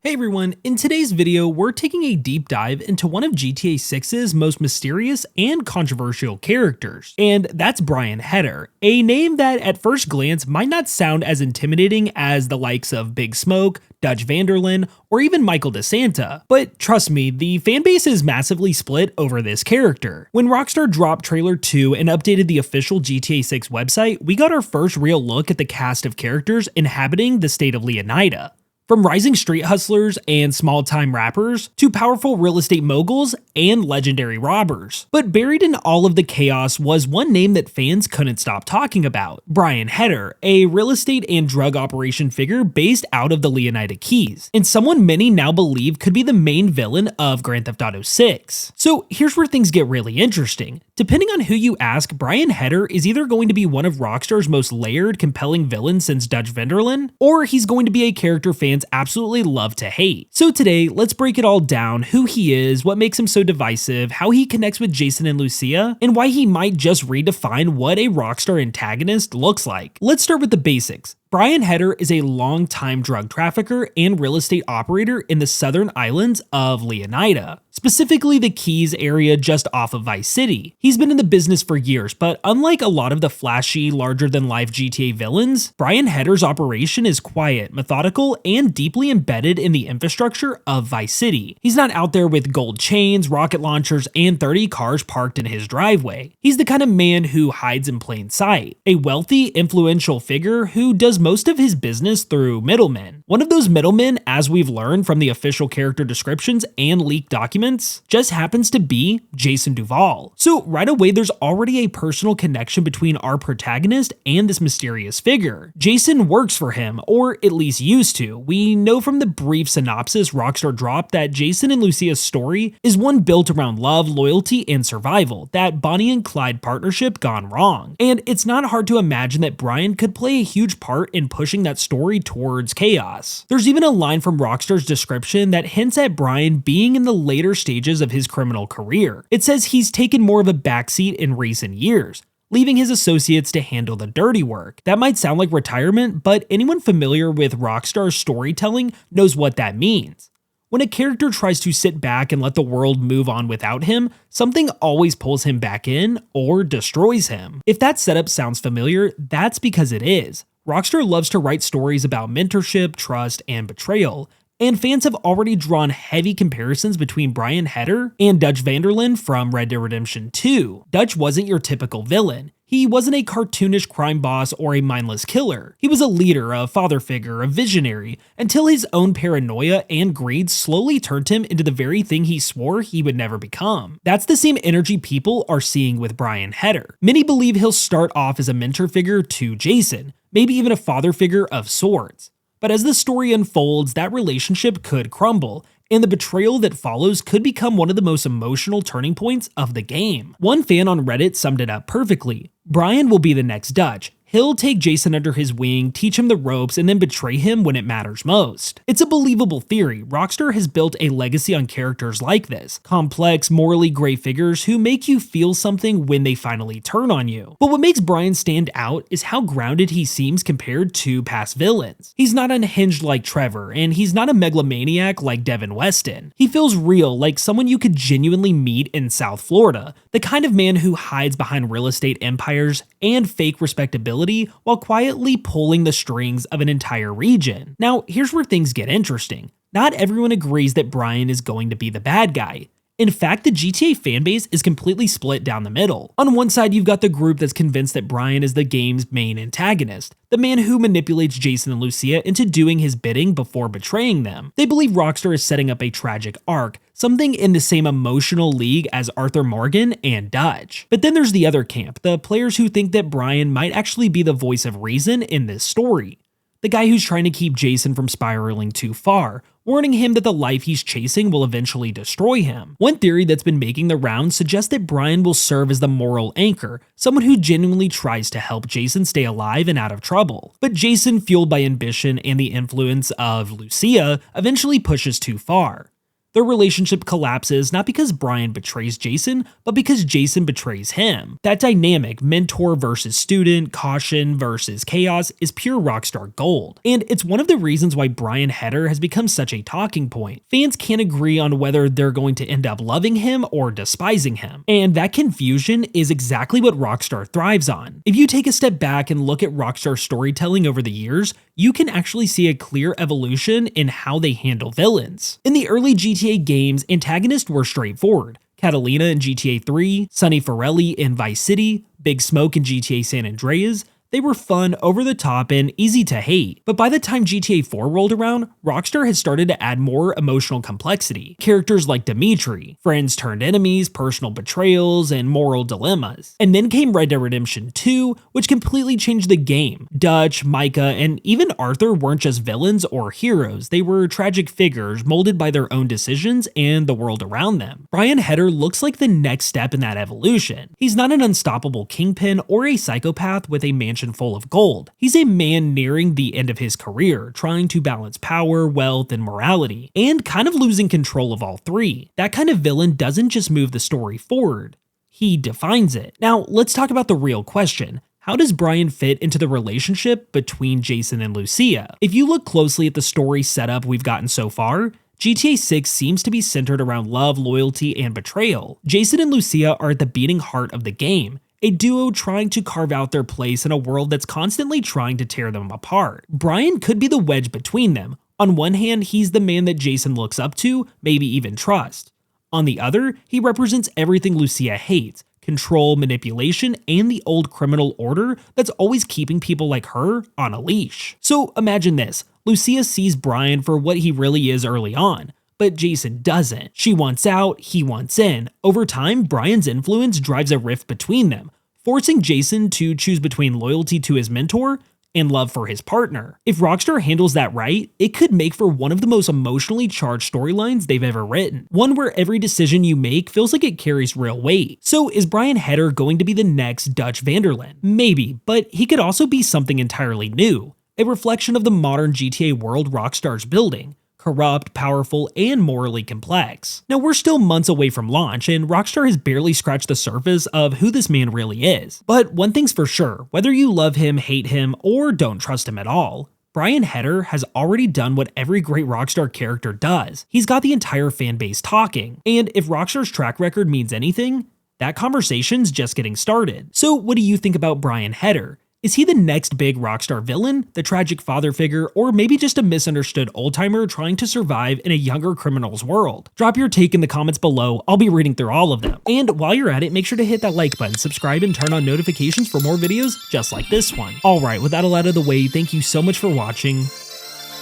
Hey everyone, in today's video, we're taking a deep dive into one of GTA 6's most mysterious and controversial characters, and that's Brian Heder, a name that at first glance might not sound as intimidating as the likes of Big Smoke, Dutch Van der Linde, or even Michael DeSanta. But trust me, the fanbase is massively split over this character. When Rockstar dropped Trailer 2 and updated the official GTA 6 website, we got our first real look at the cast of characters inhabiting the state of Leonida. From rising street hustlers and small-time rappers, to powerful real estate moguls and legendary robbers. But buried in all of the chaos was one name that fans couldn't stop talking about: Brian Heder, a real estate and drug operation figure based out of the Leonida Keys, and someone many now believe could be the main villain of Grand Theft Auto 6. So here's where things get really interesting. Depending on who you ask, Brian Heder is either going to be one of Rockstar's most layered, compelling villains since Dutch Van der Linde, or he's going to be a character fans absolutely love to hate. So today, let's break it all down: who he is, what makes him so divisive, how he connects with Jason and Lucia, and why he might just redefine what a Rockstar antagonist looks like. Let's start with the basics. Brian Heder is a long-time drug trafficker and real estate operator in the southern islands of Leonida, specifically the Keys area just off of Vice City. He's been in the business for years, but unlike a lot of the flashy, larger-than-life GTA villains, Brian Heder's operation is quiet, methodical, and deeply embedded in the infrastructure of Vice City. He's not out there with gold chains, rocket launchers, and 30 cars parked in his driveway. He's the kind of man who hides in plain sight, a wealthy, influential figure who does most of his business through middlemen. One of those middlemen, as we've learned from the official character descriptions and leaked documents, just happens to be Jason Duval. So right away, there's already a personal connection between our protagonist and this mysterious figure. Jason works for him, or at least used to. We know from the brief synopsis Rockstar dropped that Jason and Lucia's story is one built around love, loyalty, and survival, that Bonnie and Clyde partnership gone wrong. And it's not hard to imagine that Brian could play a huge part in pushing that story towards chaos. There's even a line from Rockstar's description that hints at Brian being in the later stages of his criminal career. It says he's taken more of a backseat in recent years, leaving his associates to handle the dirty work. That might sound like retirement, but anyone familiar with Rockstar's storytelling knows what that means. When a character tries to sit back and let the world move on without him, something always pulls him back in or destroys him. If that setup sounds familiar, that's because it is. Rockstar loves to write stories about mentorship, trust, and betrayal, and fans have already drawn heavy comparisons between Brian Heder and Dutch Van der Linde from Red Dead Redemption 2. Dutch wasn't your typical villain. He wasn't a cartoonish crime boss or a mindless killer. He was a leader, a father figure, a visionary, until his own paranoia and greed slowly turned him into the very thing he swore he would never become. That's the same energy people are seeing with Brian Heder. Many believe he'll start off as a mentor figure to Jason, maybe even a father figure of sorts. But as the story unfolds, that relationship could crumble, and the betrayal that follows could become one of the most emotional turning points of the game. One fan on Reddit summed it up perfectly: Brian will be the next Dutch. He'll take Jason under his wing, teach him the ropes, and then betray him when it matters most. It's a believable theory. Rockstar has built a legacy on characters like this: complex, morally gray figures who make you feel something when they finally turn on you. But what makes Brian stand out is how grounded he seems compared to past villains. He's not unhinged like Trevor, and he's not a megalomaniac like Devin Weston. He feels real, like someone you could genuinely meet in South Florida, the kind of man who hides behind real estate empires and fake respectability while quietly pulling the strings of an entire region. Now, here's where things get interesting. Not everyone agrees that Brian is going to be the bad guy. In fact, the GTA fanbase is completely split down the middle. On one side, you've got the group that's convinced that Brian is the game's main antagonist, the man who manipulates Jason and Lucia into doing his bidding before betraying them. They believe Rockstar is setting up a tragic arc, something in the same emotional league as Arthur Morgan and Dutch. But then there's the other camp, the players who think that Brian might actually be the voice of reason in this story. The guy who's trying to keep Jason from spiraling too far, warning him that the life he's chasing will eventually destroy him. One theory that's been making the rounds suggests that Brian will serve as the moral anchor, someone who genuinely tries to help Jason stay alive and out of trouble. But Jason, fueled by ambition and the influence of Lucia, eventually pushes too far. Their relationship collapses not because Brian betrays Jason, but because Jason betrays him. That dynamic, mentor versus student, caution versus chaos, is pure Rockstar gold. And it's one of the reasons why Brian Heder has become such a talking point. Fans can't agree on whether they're going to end up loving him or despising him. And that confusion is exactly what Rockstar thrives on. If you take a step back and look at Rockstar storytelling over the years, you can actually see a clear evolution in how they handle villains. In the early GTA games, antagonists were straightforward. Catalina in GTA 3, Sonny Forelli in Vice City, Big Smoke in GTA San Andreas. They were fun, over the top, and easy to hate. But by the time GTA 4 rolled around, Rockstar had started to add more emotional complexity. Characters like Dimitri, friends turned enemies, personal betrayals, and moral dilemmas. And then came Red Dead Redemption 2, which completely changed the game. Dutch, Micah, and even Arthur weren't just villains or heroes. They were tragic figures molded by their own decisions and the world around them. Brian Heder looks like the next step in that evolution. He's not an unstoppable kingpin or a psychopath with a mansion full of gold. He's a man nearing the end of his career, trying to balance power, wealth, and morality, and kind of losing control of all three. That kind of villain doesn't just move the story forward, he defines it. Now, let's talk about the real question. How does Brian fit into the relationship between Jason and Lucia? If you look closely at the story setup we've gotten so far, GTA 6 seems to be centered around love, loyalty, and betrayal. Jason and Lucia are at the beating heart of the game, a duo trying to carve out their place in a world that's constantly trying to tear them apart. Brian could be the wedge between them. On one hand, he's the man that Jason looks up to, maybe even trust. On the other, he represents everything Lucia hates: control, manipulation, and the old criminal order that's always keeping people like her on a leash. So imagine this: Lucia sees Brian for what he really is early on, but Jason doesn't. She wants out, he wants in. Over time, Brian's influence drives a rift between them, forcing Jason to choose between loyalty to his mentor and love for his partner. If Rockstar handles that right, it could make for one of the most emotionally charged storylines they've ever written. One where every decision you make feels like it carries real weight. So is Brian Heder going to be the next Dutch Van der Linde? Maybe, but he could also be something entirely new, a reflection of the modern GTA world Rockstar's building. Corrupt, powerful, and morally complex. Now, we're still months away from launch, and Rockstar has barely scratched the surface of who this man really is. But one thing's for sure, whether you love him, hate him, or don't trust him at all, Brian Heder has already done what every great Rockstar character does. He's got the entire fan base talking, and if Rockstar's track record means anything, that conversation's just getting started. So what do you think about Brian Heder? Is he the next big Rockstar villain, the tragic father figure, or maybe just a misunderstood old-timer trying to survive in a younger criminal's world? Drop your take in the comments below, I'll be reading through all of them. And while you're at it, make sure to hit that like button, subscribe, and turn on notifications for more videos just like this one. Alright, with that all out of the way, thank you so much for watching,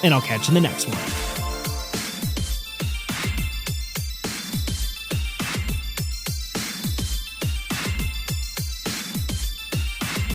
and I'll catch you in the next one.